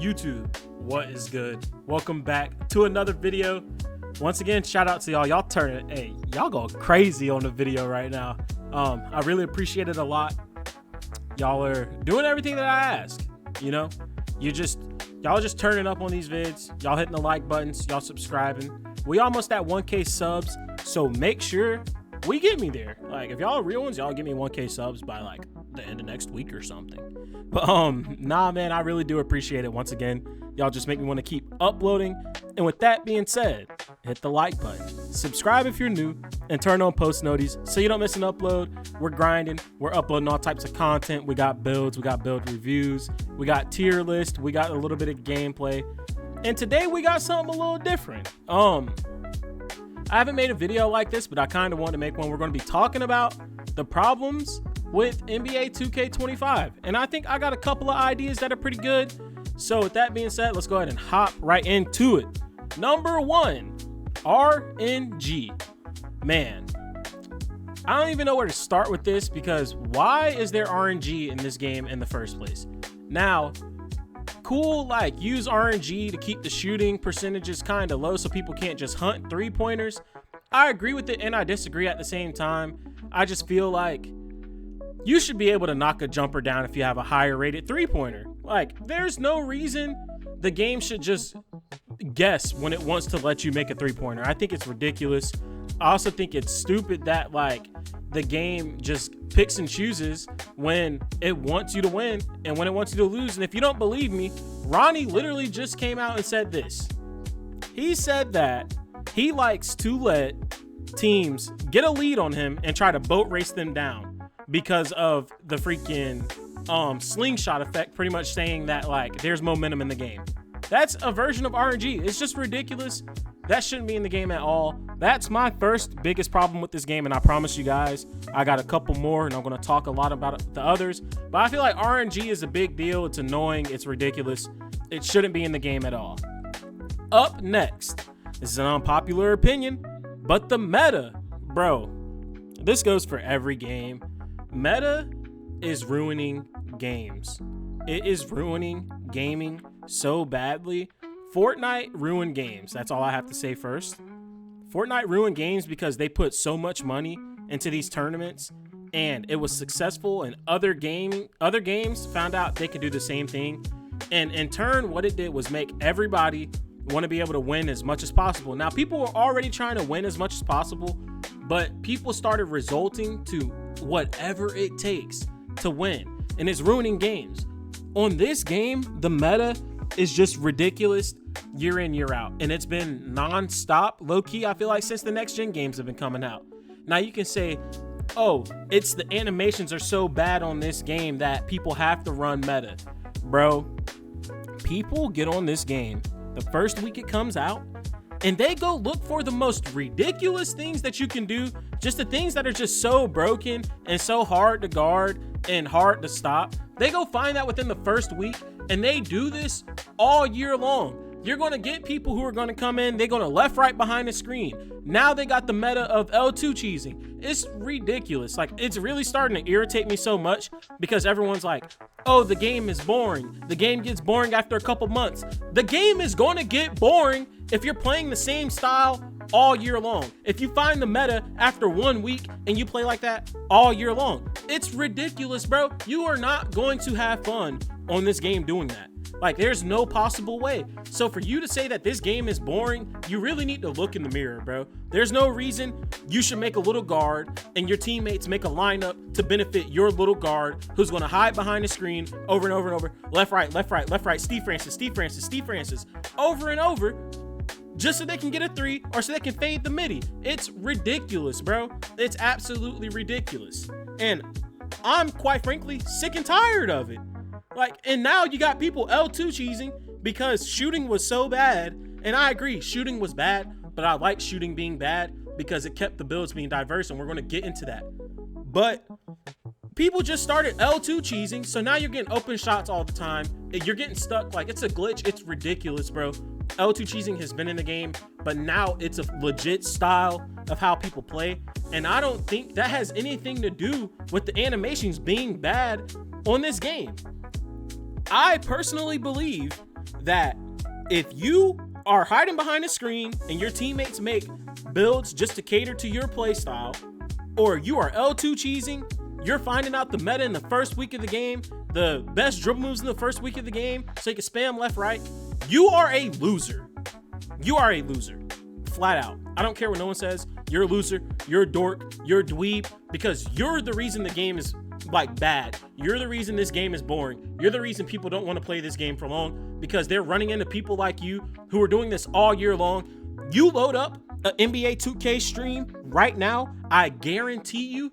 YouTube, what is good? Welcome back to another video. Once again, shout out to y'all. Y'all go crazy on the video right now. I really appreciate it a lot. Y'all are doing everything that I ask. You know, y'all just turning up on these vids. Y'all hitting the like buttons. Y'all subscribing. We almost at 1K subs, so make sure we get me there. Like, if y'all are real ones, y'all give me 1K subs by like the end of next week or something. But nah, man, I really do appreciate it. Once again, y'all just make me want to keep uploading. And with that being said, hit the like button, subscribe if you're new, and turn on post notices so you don't miss an upload. We're grinding, we're uploading all types of content. We got builds, we got build reviews, we got tier list, we got a little bit of gameplay, and today we got something a little different. I haven't made a video like this, but I kind of want to make one. We're going to be talking about the problems with NBA 2K25, and I think I got a couple of ideas that are pretty good. So with that being said, let's go ahead and hop right into it. Number one, RNG. Man, I don't even know where to start with this, because why is there RNG in this game in the first place? Now, cool, like, use RNG to keep the shooting percentages kind of low so people can't just hunt three-pointers. I agree with it and I disagree at the same time. I just feel like you should be able to knock a jumper down if you have a higher rated three-pointer. Like, there's no reason the game should just guess when it wants to let you make a three-pointer. I think it's ridiculous. I also think it's stupid that, like, the game just picks and chooses when it wants you to win and when it wants you to lose. And if you don't believe me, Ronnie literally just came out and said this. He said that he likes to let teams get a lead on him and try to boat race them down because of the freaking slingshot effect, pretty much saying that, like, there's momentum in the game. That's a version of RNG. It's just ridiculous. That shouldn't be in the game at all. That's my first biggest problem with this game, and I promise you guys, I got a couple more, and I'm going to talk a lot about the others. But I feel like RNG is a big deal. It's annoying. It's ridiculous. It shouldn't be in the game at all. Up next, this is an unpopular opinion, but the meta. Bro, this goes for every game. Meta is ruining games. It is ruining gaming so badly. Fortnite ruined games. That's all I have to say first. Fortnite ruined games because they put so much money into these tournaments, and it was successful, and other games found out they could do the same thing. And in turn, what it did was make everybody want to be able to win as much as possible. Now, people were already trying to win as much as possible, but people started resorting to whatever it takes to win, and it's ruining games. On this game, the meta is just ridiculous year in, year out, and it's been non-stop, low-key, I feel like, since the next gen games have been coming out. Now you can say, oh, it's the animations are so bad on this game that people have to run meta. Bro, people get on this game the first week it comes out, and they go look for the most ridiculous things that you can do, just the things that are just so broken and so hard to guard and hard to stop. They go find that within the first week, and they do this all year long. You're going to get people who are going to come in, they're going to left, right behind the screen. Now they got the meta of L2 cheesing. It's ridiculous. Like, it's really starting to irritate me so much, because everyone's like, oh, the game is boring. The game gets boring after a couple months. The game is going to get boring if you're playing the same style all year long. If you find the meta after 1 week and you play like that all year long, it's ridiculous, bro. You are not going to have fun on this game doing that. Like, there's no possible way. So for you to say that this game is boring, you really need to look in the mirror, bro. There's no reason you should make a little guard and your teammates make a lineup to benefit your little guard who's going to hide behind the screen over and over and over. Left, right, left, right, left, right. Steve Francis, Steve Francis, Steve Francis. Over and over, just so they can get a three or so they can fade the midi. It's ridiculous, bro. It's absolutely ridiculous. And I'm, quite frankly, sick and tired of it. Like, and now you got people L2 cheesing because shooting was so bad. And I agree, shooting was bad, but I like shooting being bad because it kept the builds being diverse, and we're going to get into that. But people just started L2 cheesing, so now you're getting open shots all the time. You're getting stuck. Like, it's a glitch. It's ridiculous, bro. L2 cheesing has been in the game, but now it's a legit style of how people play. And I don't think that has anything to do with the animations being bad on this game. I personally believe that if you are hiding behind a screen and your teammates make builds just to cater to your play style, or you are L2 cheesing, you're finding out the meta in the first week of the game, the best dribble moves in the first week of the game, so you can spam left, right, you are a loser. You are a loser. Flat out. I don't care what no one says. You're a loser. You're a dork. You're a dweeb, because you're the reason the game is like bad. You're the reason this game is boring. You're the reason people don't want to play this game for long, because they're running into people like you who are doing this all year long. You load up an NBA 2K stream right now, I guarantee you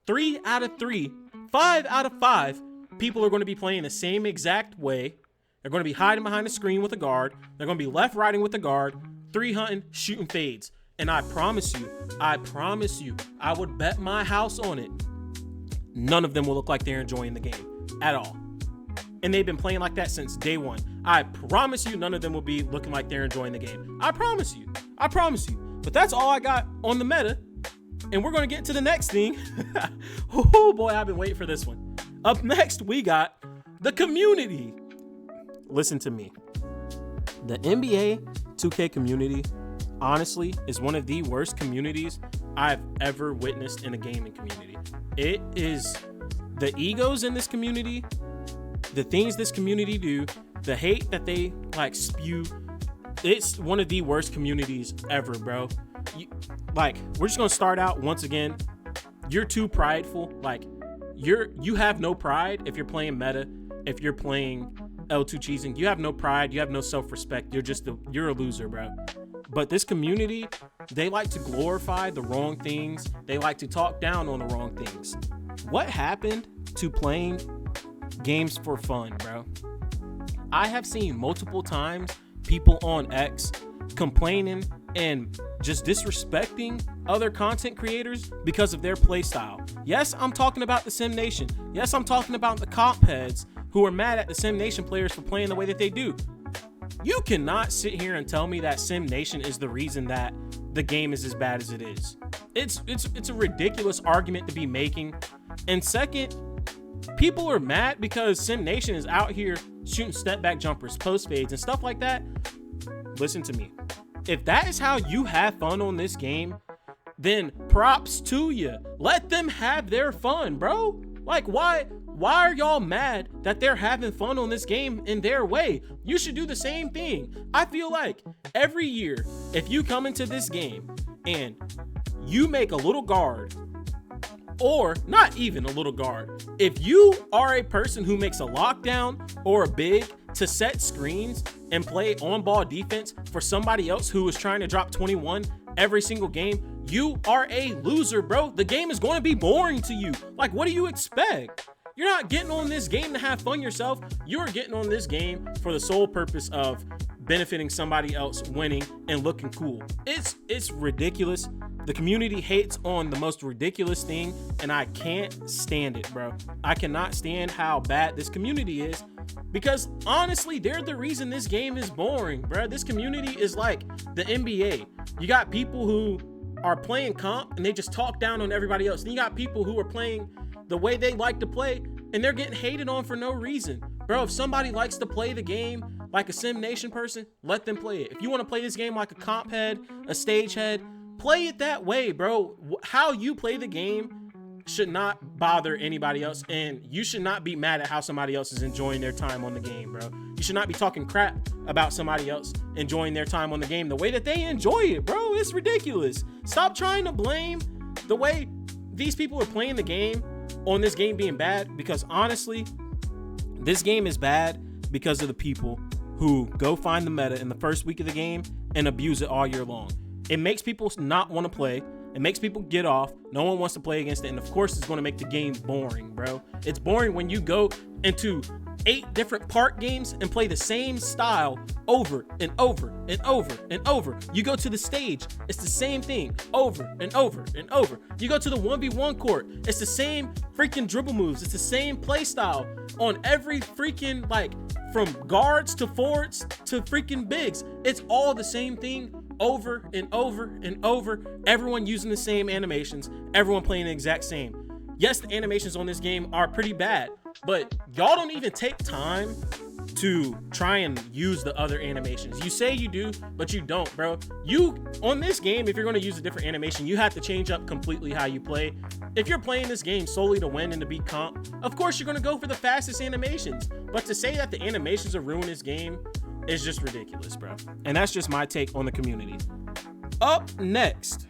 3 out of 3, 5 out of 5 people are going to be playing the same exact way. They're going to be hiding behind a screen with a guard. They're going to be left riding with a guard, 3 hunting, shooting fades. And I promise you, I would bet my house on it, none of them will look like they're enjoying the game at all. And they've been playing like that since day one. I promise you, none of them will be looking like they're enjoying the game. I promise you. I promise you. But that's all I got on the meta. And we're going to get to the next thing. Oh boy, I've been waiting for this one. Up next, we got the community. Listen to me. The NBA 2K community, honestly, is one of the worst communities I've ever witnessed in a gaming community. It is the egos in this community, the things this community do, the hate that they like spew. It's one of the worst communities ever, bro. We're just gonna start out once again. You're too prideful. Like, you have no pride if you're playing meta. If you're playing L2 cheesing, you have no pride. You have no self-respect. You're a loser, bro. But this community, they like to glorify the wrong things. They like to talk down on the wrong things. What happened to playing games for fun, bro? I have seen multiple times people on X complaining and just disrespecting other content creators because of their play style. Yes, I'm talking about the Sim Nation. Yes, I'm talking about the comp heads who are mad at the Sim Nation players for playing the way that they do. You cannot sit here and tell me that Sim Nation is the reason that the game is as bad as it is. It's a ridiculous argument to be making. And second, people are mad because Sim Nation is out here shooting step back jumpers, post fades, and stuff like that. Listen to me. If that is how you have fun on this game, then props to you. Let them have their fun, bro. Like, why are y'all mad that they're having fun on this game in their way? You should do the same thing. I feel like every year, if you come into this game and you make a little guard, or not even a little guard, if you are a person who makes a lockdown or a big to set screens and play on-ball defense for somebody else who is trying to drop 21 every single game, you are a loser, bro. The game is going to be boring to you. Like, what do you expect? You're not getting on this game to have fun yourself. You are getting on this game for the sole purpose of benefiting somebody else winning and looking cool. It's ridiculous. The community hates on the most ridiculous thing, and I can't stand it, bro. I cannot stand how bad this community is, because honestly, they're the reason this game is boring, bro. This community is like the NBA. You got people who are playing comp and they just talk down on everybody else. And you got people who are playing the way they like to play and they're getting hated on for no reason. Bro, if somebody likes to play the game like a Sim Nation person, let them play it. If you want to play this game like a comp head, a stage head, play it that way, bro. How you play the game should not bother anybody else, and you should not be mad at how somebody else is enjoying their time on the game, bro. You should not be talking crap about somebody else enjoying their time on the game the way that they enjoy it, bro. It's ridiculous. Stop trying to blame the way these people are playing the game on this game being bad, because honestly, this game is bad because of the people who go find the meta in the first week of the game and abuse it all year long. It makes people not want to play. It makes people get off. No one wants to play against it. And of course, it's going to make the game boring, bro. It's boring when you go into 8 different park games and play the same style over and over and over and over. You go to the stage, it's the same thing over and over and over. You go to the 1v1 court, it's the same freaking dribble moves. It's the same play style on every freaking, like, from guards to forwards to freaking bigs. It's all the same thing over and over and over. Everyone using the same animations, everyone playing the exact same. Yes, the animations on this game are pretty bad, but y'all don't even take time to try and use the other animations. You say you do, but you don't, bro. You, on this game, if you're going to use a different animation, you have to change up completely how you play. If you're playing this game solely to win and to beat comp, of course you're going to go for the fastest animations. But to say that the animations will ruin this game is just ridiculous, bro. And that's just my take on the community. Up next,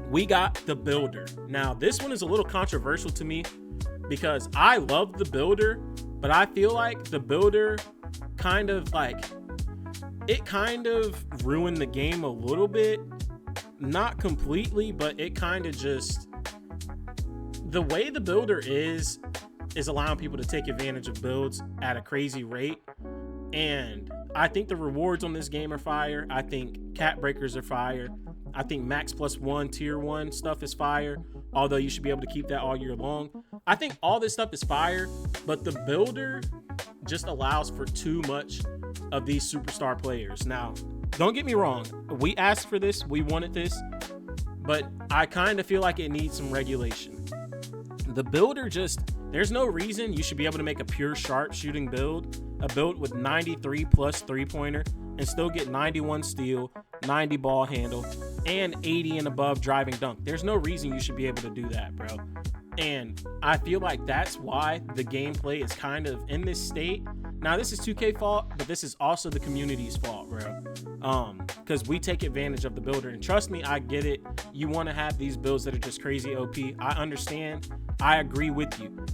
we got the builder. Now, this one is a little controversial to me because I love the builder, but I feel like the builder kind of ruined the game a little bit. Not completely, but it kind of just, the way the builder is allowing people to take advantage of builds at a crazy rate. And I think the rewards on this game are fire. I think cap breakers are fire. I think max +1 tier 1 stuff is fire, although you should be able to keep that all year long. I think all this stuff is fire, but the builder just allows for too much of these superstar players. Now, don't get me wrong. We asked for this. We wanted this, but I kind of feel like it needs some regulation. The builder just, there's no reason you should be able to make a pure sharpshooting build, a build with 93 plus 3-pointer, and still get 91 steal, 90 ball handle, and 80 and above driving dunk. There's no reason you should be able to do that, bro. And I feel like that's why the gameplay is kind of in this state. Now, this is 2K fault, but this is also the community's fault, bro. Because we take advantage of the builder. And trust me, I get it. You want to have these builds that are just crazy OP. I understand. I agree with you.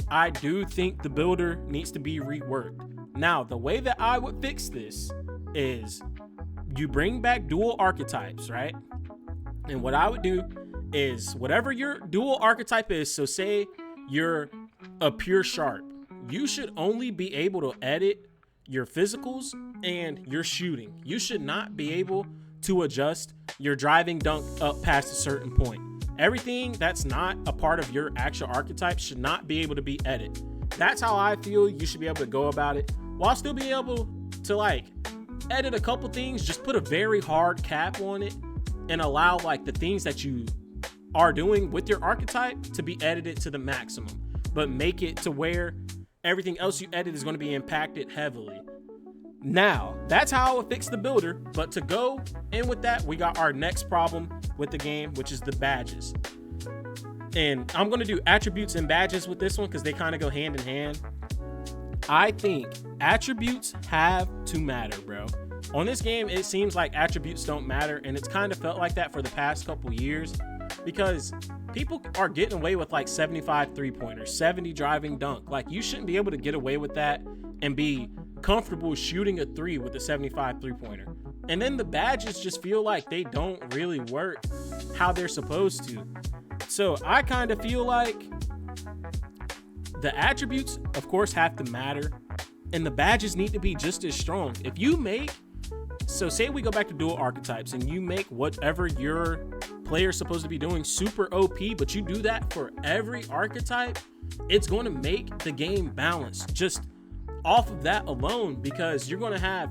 I do think the builder needs to be reworked. Now, the way that I would fix this is you bring back dual archetypes, right? And what I would do is whatever your dual archetype is, so say you're a pure sharp, you should only be able to edit your physicals and your shooting. You should not be able to adjust your driving dunk up past a certain point. Everything that's not a part of your actual archetype should not be able to be edited. That's how I feel you should be able to go about it, while still being able to edit a couple things. Just put a very hard cap on it and allow the things that you are doing with your archetype to be edited to the maximum, but make it to where everything else you edit is going to be impacted heavily. Now, that's how I would fix the builder. But to go in with that, we got our next problem with the game, which is the badges. And I'm going to do attributes and badges with this one because they kind of go hand in hand. I think attributes have to matter, bro. On this game, it seems like attributes don't matter, and it's kind of felt like that for the past couple years because people are getting away with 75 3-pointers, 70 driving dunk. You shouldn't be able to get away with that and be comfortable shooting a 3 with a 75 3-pointer. And then the badges just feel like they don't really work how they're supposed to. So I kind of feel like the attributes, of course, have to matter, and the badges need to be just as strong. If you make, so say we go back to dual archetypes and you make whatever your player is supposed to be doing super OP, but you do that for every archetype, it's going to make the game balanced just off of that alone, because you're going to have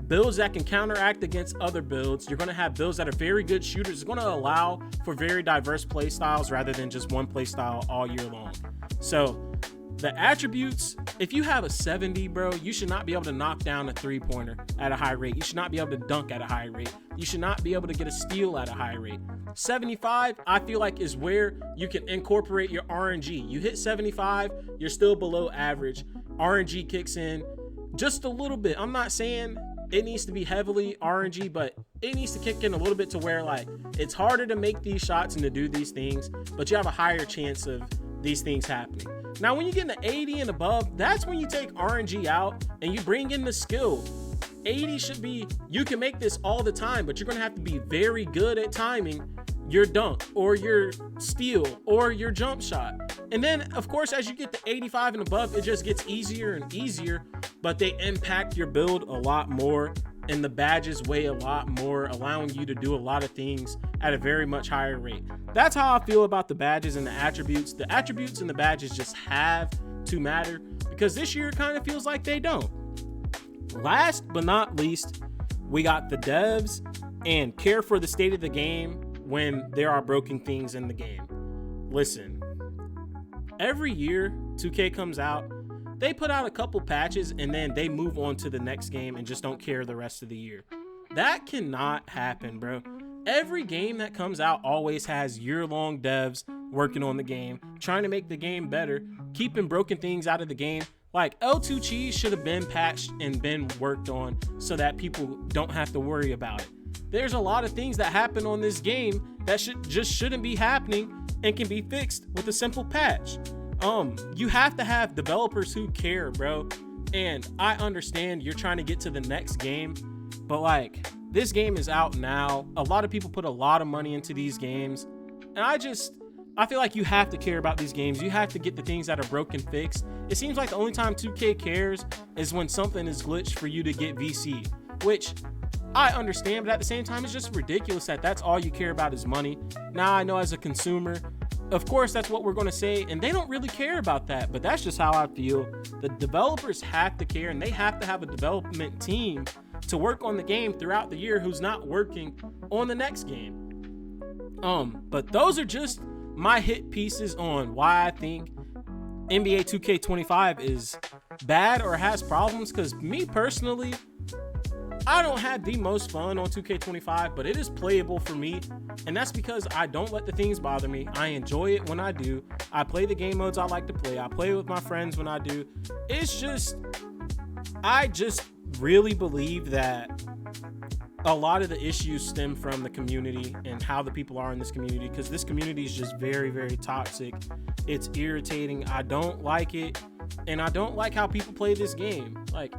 builds that can counteract against other builds. You're going to have builds that are very good shooters. It's going to allow for very diverse play styles rather than just one play style all year long. So the attributes, if you have a 70, bro, you should not be able to knock down a 3-pointer at a high rate. You should not be able to dunk at a high rate. You should not be able to get a steal at a high rate. 75, I feel like, is where you can incorporate your RNG. You hit 75, you're still below average. RNG kicks in just a little bit. I'm not saying it needs to be heavily RNG, but it needs to kick in a little bit to where it's harder to make these shots and to do these things, but you have a higher chance of these things happening. Now, when you get into 80 and above, that's when you take RNG out and you bring in the skill. 80 should be, you can make this all the time, but you're going to have to be very good at timing your dunk or your steal or your jump shot. And then, of course, as you get to 85 and above, it just gets easier and easier, but they impact your build a lot more, and the badges weigh a lot more, allowing you to do a lot of things at a very much higher rate. That's how I feel about the badges and the attributes. The attributes and the badges just have to matter, because this year it kind of feels like they don't. Last but not least, we got the devs and care for the state of the game when there are broken things in the game. Listen, every year 2K comes out, they put out a couple patches and then they move on to the next game and just don't care the rest of the year. That cannot happen, bro. Every game that comes out always has year-long devs working on the game, trying to make the game better, keeping broken things out of the game. Like, L2 cheese should have been patched and been worked on so that people don't have to worry about it. There's a lot of things that happen on this game that shouldn't be happening and can be fixed with a simple patch. You have to have developers who care, bro. And I understand you're trying to get to the next game, but like, this game is out now. A lot of people put a lot of money into these games. And I feel like you have to care about these games. You have to get the things that are broken fixed. It seems like the only time 2K cares is when something is glitched for you to get VC, which I understand, but at the same time, it's just ridiculous that that's all you care about is money. Now, I know as a consumer, of course, that's what we're going to say, and they don't really care about that, but that's just how I feel. The developers have to care, and they have to have a development team to work on the game throughout the year who's not working on the next game. But those are just my hit pieces on why I think NBA 2K25 is bad or has problems, because me personally, I don't have the most fun on 2K25, but it is playable for me, and that's because I don't let the things bother me. I enjoy it when I do. I play the game modes I like to play. I play with my friends when I do. It's just, I just really believe that a lot of the issues stem from the community and how the people are in this community, because this community is just very, very toxic. It's irritating. I don't like it, and I don't like how people play this game. Like,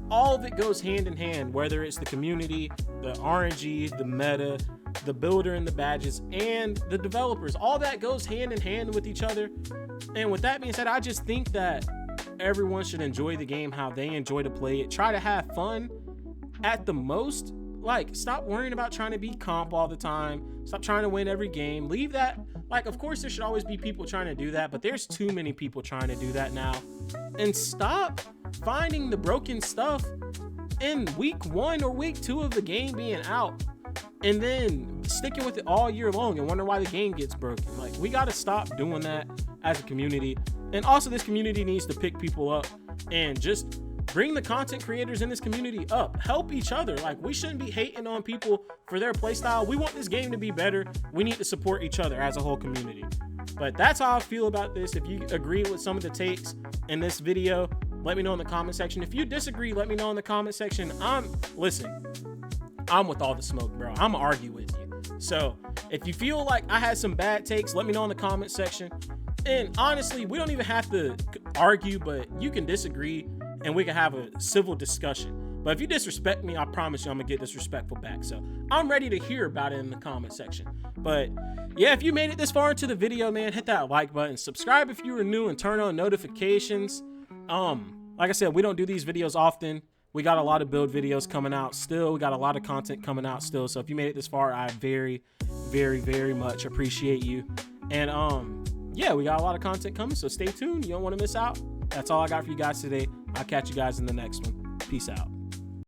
all of it goes hand in hand, whether it's the community, the RNG, the meta, the builder and the badges, and the developers. All that goes hand in hand with each other. And with that being said, I just think that everyone should enjoy the game how they enjoy to play it. Try to have fun at the most. Like, stop worrying about trying to be comp all the time. Stop trying to win every game. Leave that. Like, of course, there should always be people trying to do that, but there's too many people trying to do that now. And stop finding the broken stuff in week 1 or week 2 of the game being out, and then sticking with it all year long and wonder why the game gets broken. Like, we got to stop doing that as a community. And also, this community needs to pick people up and just bring the content creators in this community up. Help each other. Like, we shouldn't be hating on people for their playstyle. We want this game to be better. We need to support each other as a whole community. But that's how I feel about this. If you agree with some of the takes in this video, let me know in the comment section. If you disagree, let me know in the comment section. Listen, I'm with all the smoke, bro. I'm gonna argue with you. So if you feel like I had some bad takes, let me know in the comment section. And honestly, we don't even have to argue, but you can disagree and we can have a civil discussion. But if you disrespect me, I promise you I'm gonna get disrespectful back. So I'm ready to hear about it in the comment section. But yeah, if you made it this far into the video, man, hit that like button, subscribe if you are new, and turn on notifications. Like I said, we don't do these videos often. We got a lot of build videos coming out still. We got a lot of content coming out still. So if you made it this far, I very, very, very much appreciate you. And yeah, we got a lot of content coming, so stay tuned. You don't want to miss out. That's all I got for you guys today. I'll catch you guys in the next one. Peace out.